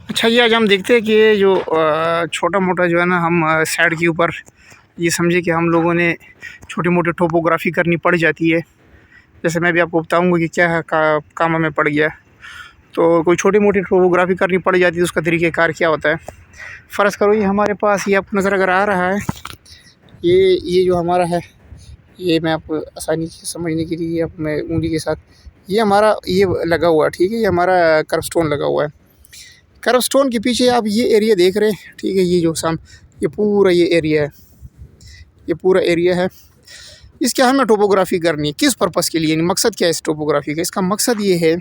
अच्छा, ये आज हम देखते हैं कि ये जो छोटा मोटा जो है ना, हम साइड के ऊपर ये समझे कि हम लोगों ने छोटी मोटी टोपोग्राफी करनी पड़ जाती है। जैसे मैं भी आपको बताऊंगा कि क्या है काम हमें पड़ गया। तो कोई छोटी मोटी टोपोग्राफी करनी पड़ जाती है, उसका तरीक़ेकार क्या होता है। फ़र्ज़ करो ये हमारे पास, ये आपको नज़र अगर आ रहा है, ये जो हमारा है, ये मैं आपको आसानी से समझने के लिए अब मैं उंगली के साथ, ये हमारा ये लगा हुआ है, ठीक है। ये हमारा कर्व स्टोन लगा हुआ है। कर्व स्टोन के पीछे आप ये एरिया देख रहे हैं, ठीक है। ये जो ये पूरा ये एरिया है, ये पूरा एरिया है। इसके हमें टोपोग्राफी करनी है। किस पर्पज़ के लिए, मकसद क्या है इस टोपोग्राफी का? इसका मकसद ये है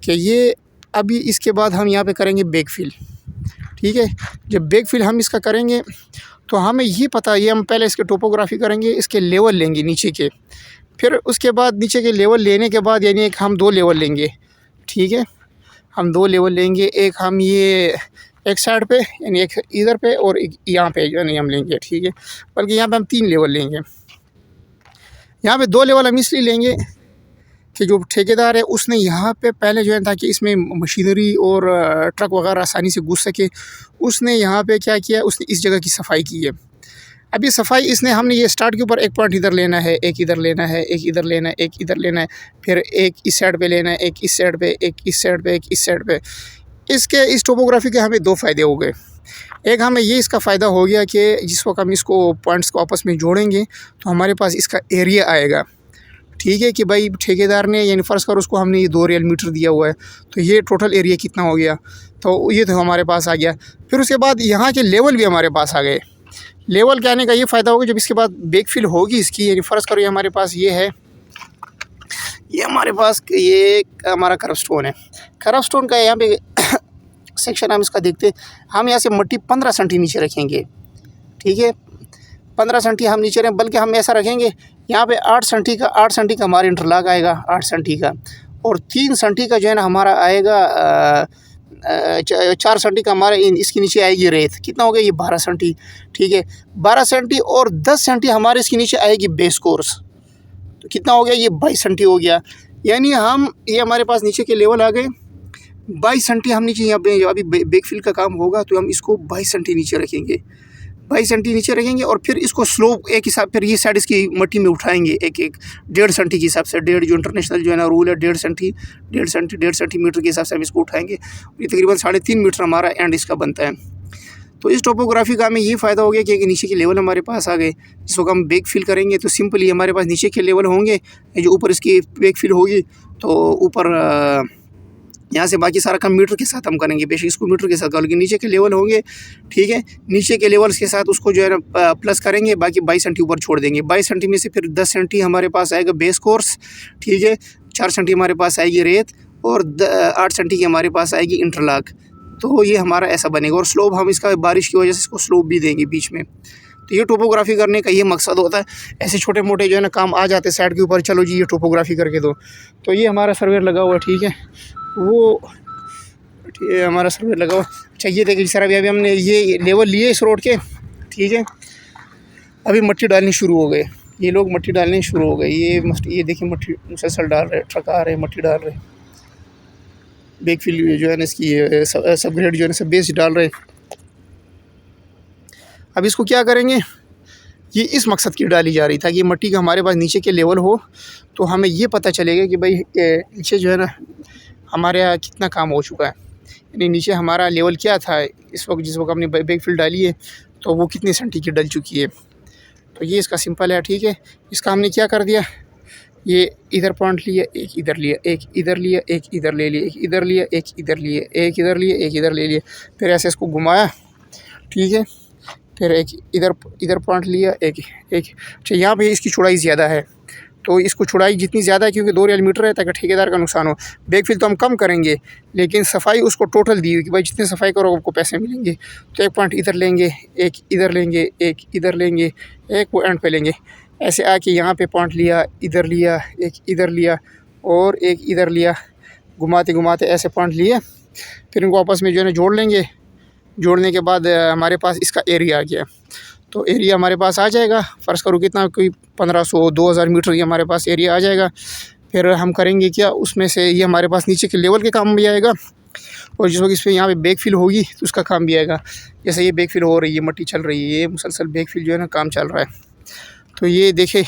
कि ये अभी इसके बाद हम यहाँ पे करेंगे बैकफिल, ठीक है। जब बैकफिल हम इसका करेंगे तो हमें ये पता, ये हम पहले इसके टोपोग्राफी करेंगे, इसके लेवल लेंगे नीचे के, फिर उसके बाद नीचे के लेवल लेने के बाद यानी एक हम 2 लेवल लेंगे, ठीक है। हम 2 लेवल लेंगे, एक हम ये एक साइड पे यानी एक इधर पे और एक यहाँ पे जो है हम लेंगे, ठीक है। बल्कि यहाँ पे हम 3 लेवल लेंगे। यहाँ पे 2 लेवल हम इसलिए लेंगे कि जो ठेकेदार है उसने यहाँ पे पहले जो है ताकि इसमें मशीनरी और ट्रक वगैरह आसानी से घुस सके, उसने यहाँ पे क्या किया, उसने इस जगह की सफाई की है। अभी सफाई इसने हमने ये स्टार्ट के ऊपर एक पॉइंट इधर लेना है, एक इधर लेना है, एक इधर लेना है, एक इधर लेना है, फिर एक इस साइड पे लेना है, एक इस साइड पे, एक इस साइड पे, एक इस साइड पे। इसके इस टोपोग्राफी के हमें 2 फ़ायदे हो गए। एक हमें ये इसका फ़ायदा हो गया कि जिस वक्त हम इसको पॉइंट्स को आपस में जोड़ेंगे तो हमारे पास इसका एरिया आएगा, ठीक है। कि भाई ठेकेदार ने यानी फ़र्ज़ करो उसको हमने ये 2 रियल मीटर दिया हुआ है, तो ये टोटल एरिया कितना हो गया, तो ये तो हमारे पास आ गया। फिर उसके बाद यहाँ के लेवल भी हमारे पास आ गए। लेवल के आने का ये फ़ायदा होगा, जब इसके बाद बैकफिल होगी इसकी, यानी फ़र्ज़ करो ये हमारे पास ये है, ये हमारे पास ये हमारा कर्व स्टोन है। कर्व स्टोन का यहाँ पे सेक्शन हम इसका देखते हैं। हम यहाँ से मिट्टी 15 सेंटी नीचे रखेंगे, ठीक है। 15 सेंटी हम नीचे रखें, बल्कि हम ऐसा रखेंगे यहाँ पे 8 सेंटी का हमारा इंटरलॉक आएगा, 8 सेंटी का, और 3 सेंटी का जो है ना हमारा आएगा 4 सेंटी का हमारा इसके नीचे आएगी रेत। कितना हो गया ये 12 सेंटी, ठीक है। 12 सेंटी और 10 सेंटी हमारे इसके नीचे आएगी बेस कोर्स, तो कितना हो गया ये 22 सेंटी हो गया। यानी हम ये हमारे पास नीचे के लेवल आ गए 22 सेंटी। हम नीचे यहाँ पे अभी बैकफिल का काम होगा तो हम इसको 22 सेंटी नीचे रखेंगे, 22 सेंटी नीचे रखेंगे, और फिर इसको स्लोप एक हिसाब, फिर ये साइड इसकी मिट्टी में उठाएंगे एक 1.5 सेंटी के हिसाब से। 1.5 जो इंटरनेशनल जो है ना रूल है, 1.5 सेंटीमीटर के हिसाब से हम इसको उठाएंगे। ये तकरीबन 3.5 मीटर हमारा एंड इसका बनता है। तो इस टोपोग्राफी का हमें ये फ़ायदा हो गया कि नीचे के लेवल हमारे पास आ गए। जिस वक्त हम बैकफिल करेंगे तो सिंपली हमारे पास नीचे के लेवल होंगे, जो ऊपर इसकी बैकफिल होगी तो ऊपर यहाँ से बाकी सारा काम मीटर के साथ हम करेंगे, बेशक इसको मीटर के साथ, लेकिन नीचे के लेवल होंगे, ठीक है। नीचे के लेवल्स के साथ उसको जो है ना प्लस करेंगे, बाकी 22 सेंटी ऊपर छोड़ देंगे। 22 सेंटी में से फिर 10 सेंटी हमारे पास आएगा बेस कोर्स, ठीक है। 4 सेंटी हमारे पास आएगी रेत, और 8 सेंटी की हमारे पास आएगी इंटरलॉक। तो ये हमारा ऐसा बनेगा, और स्लोप हम इसका बारिश की वजह से इसको स्लोप भी देंगे बीच में। तो ये टोपोग्राफी करने का ये मकसद होता है। ऐसे छोटे मोटे जो है ना काम आ जाते हैं साइड के ऊपर, चलो जी ये टोपोग्राफी करके दो। तो ये हमारा सर्वेयर लगा हुआ है, ठीक है। वो ये हमारा सर्वेयर लगा हुआ। अच्छा, ये देखिए सर, अभी हमने ये लेवल लिए इस रोड के, ठीक है। अभी मिट्टी डालनी शुरू हो गए, ये लोग मिट्टी डालने शुरू हो गए। ये देखिए मिट्टी मुसलसल डाल रहे, ट्रक आ रहे, मिट्टी डाल रहे। बैकफिल जो है ना इसकी सब ग्रेड जो है ना सब बेस डाल रहे। अब इसको क्या करेंगे, ये इस मकसद की डाली जा रही था कि मिट्टी का हमारे पास नीचे के लेवल हो, तो हमें ये पता चलेगा कि भाई नीचे जो है ना हमारे यहाँ कितना काम हो चुका है, यानी नीचे हमारा लेवल क्या था इस वक्त, जिस वक्त हमने बैकफिल डाली है, तो वो कितने सेंटी की डल चुकी है। तो ये इसका सिंपल है, ठीक है। इसका हमने क्या कर दिया, ये इधर पॉइंट लिया, एक इधर लिया, एक इधर लिया, एक इधर ले लिया, एक इधर लिया, एक इधर लिया, एक इधर लिया, एक इधर ले लिया, फिर ऐसे इसको घुमाया, ठीक है। फिर एक इधर पॉइंट लिया, एक। अच्छा, यहाँ पे इसकी चौड़ाई ज़्यादा है, तो इसको चौड़ाई जितनी ज़्यादा है, क्योंकि 2 रियल मीटर है, ताकि ठेकेदार का नुकसान हो। बैकफिल तो हम कम करेंगे, लेकिन सफाई उसको टोटल दी हुई कि भाई जितने सफाई करो आपको पैसे मिलेंगे। तो एक पॉइंट इधर लेंगे, एक इधर लेंगे, एक इधर लेंगे, एक वो एंड पे लेंगे। ऐसे आके यहाँ पे पॉइंट लिया, इधर लिया, एक इधर लिया और एक इधर लिया, घुमाते घुमाते ऐसे पॉइंट लिए, फिर इनको आपस में जो है ना जोड़ लेंगे। जोड़ने के बाद हमारे पास इसका एरिया आ गया, तो एरिया हमारे पास आ जाएगा। फ़र्ज़ करो कितना, कोई 1500-2000 मीटर ये हमारे पास एरिया आ जाएगा। फिर हम करेंगे क्या, उसमें से ये हमारे पास नीचे के लेवल के काम भी आएगा, और जिस वक्त इस पर यहाँ पे बैक फिल होगी तो उसका काम भी आएगा। जैसे ये बैक फिल हो रही है, मट्टी चल रही है, ये मुसलसल बैक फिल जो है ना काम चल रहा है। तो ये देखे,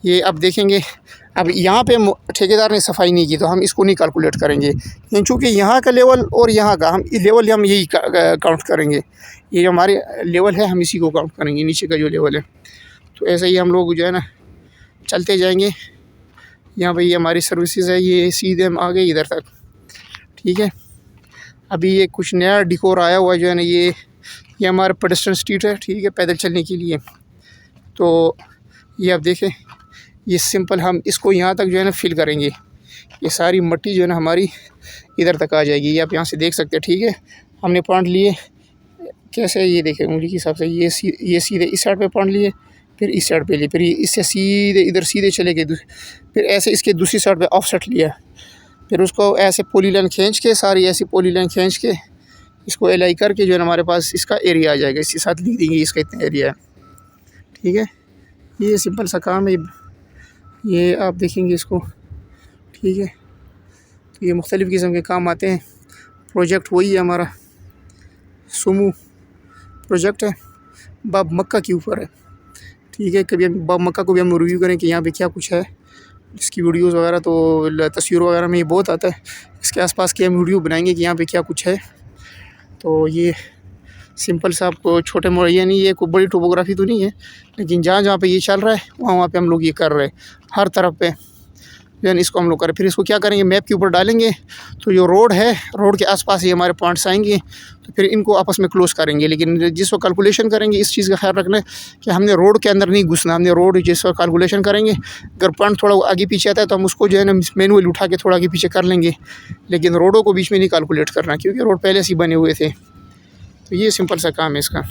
ये अब देखेंगे। अब यहाँ पे ठेकेदार ने सफाई नहीं की तो हम इसको नहीं कैलकुलेट करेंगे, लेकिन चूँकि यहाँ का लेवल और यहाँ का हम लेवल हम यही काउंट करेंगे। ये जो हमारे लेवल है हम इसी को काउंट करेंगे, नीचे का जो लेवल है। तो ऐसे ही हम लोग जो है ना चलते जाएंगे। यहाँ पे ये हमारी सर्विसेज है, ये सीधे हम आ गए इधर तक, ठीक है। अभी ये कुछ नया डिकोर आया हुआ है जो है ना, ये हमारा पेडेस्ट्रियन स्ट्रीट है, ठीक है, पैदल चलने के लिए। तो ये आप देखें, ये सिंपल हम इसको यहाँ तक जो है ना फिल करेंगे। ये सारी मट्टी जो है ना हमारी इधर तक आ जाएगी। ये आप यहाँ से देख सकते हैं, ठीक है। हमने पॉइंट लिए कैसे, ये देखें उंगली के हिसाब से, ये सीधे इस साइड पे पॉइंट लिए, फिर इस साइड पे लिए, फिर ये इससे सीधे इधर सीधे चले गए, फिर ऐसे इसके दूसरी साइड पे ऑफसेट लिया, फिर उसको ऐसे पोली लाइन खींच के, सारी ऐसी पोली लाइन खींच के इसको एलाई करके जो है ना हमारे पास इसका एरिया आ जाएगा। इसके साथ लिख देंगे इसका इतना एरिया है, ठीक है। ये सिंपल सा काम है, ये आप देखेंगे इसको, ठीक है। तो ये मुख्तलिफ़ किस्म के काम आते हैं। प्रोजेक्ट वही है हमारा, सुमू प्रोजेक्ट है, बाब मक्का के ऊपर है, ठीक है। कभी हम बाब मक्का को भी हम रिव्यू करें कि यहाँ पे क्या कुछ है, इसकी वीडियोज़ वगैरह तो तस्वीर वगैरह में ये बहुत आता है। इसके आसपास की हम वीडियो बनाएंगे कि यहाँ पे क्या कुछ है। तो ये सिंपल सा आपको छोटे मोटे, ये नहीं, ये कोई बड़ी टोपोग्राफी तो नहीं है, लेकिन जहाँ जहाँ पे ये चल रहा है वहाँ पे हम लोग ये कर रहे हैं, हर तरफ पे देन इसको हम लोग करें। फिर इसको क्या करेंगे, मैप के ऊपर डालेंगे, तो जो रोड है, रोड के आसपास ये हमारे पॉइंट्स आएंगे, तो फिर इनको आपस में क्लोज़ करेंगे। लेकिन जिस वक्त कैलकुलेशन करेंगे इस चीज़ का ख्याल रखना है कि हमने रोड के अंदर नहीं घुसना। हमने रोड जिस वक्त कैलकुलेशन करेंगे, अगर पॉइंट थोड़ा आगे पीछे आता है तो हम उसको जो है ना मैनुअली उठा के थोड़ा आगे पीछे कर लेंगे, लेकिन रोडों को बीच में नहीं कैलकुलेट करना, क्योंकि रोड पहले से ही बने हुए थे। तो ये सिंपल सा काम है इसका।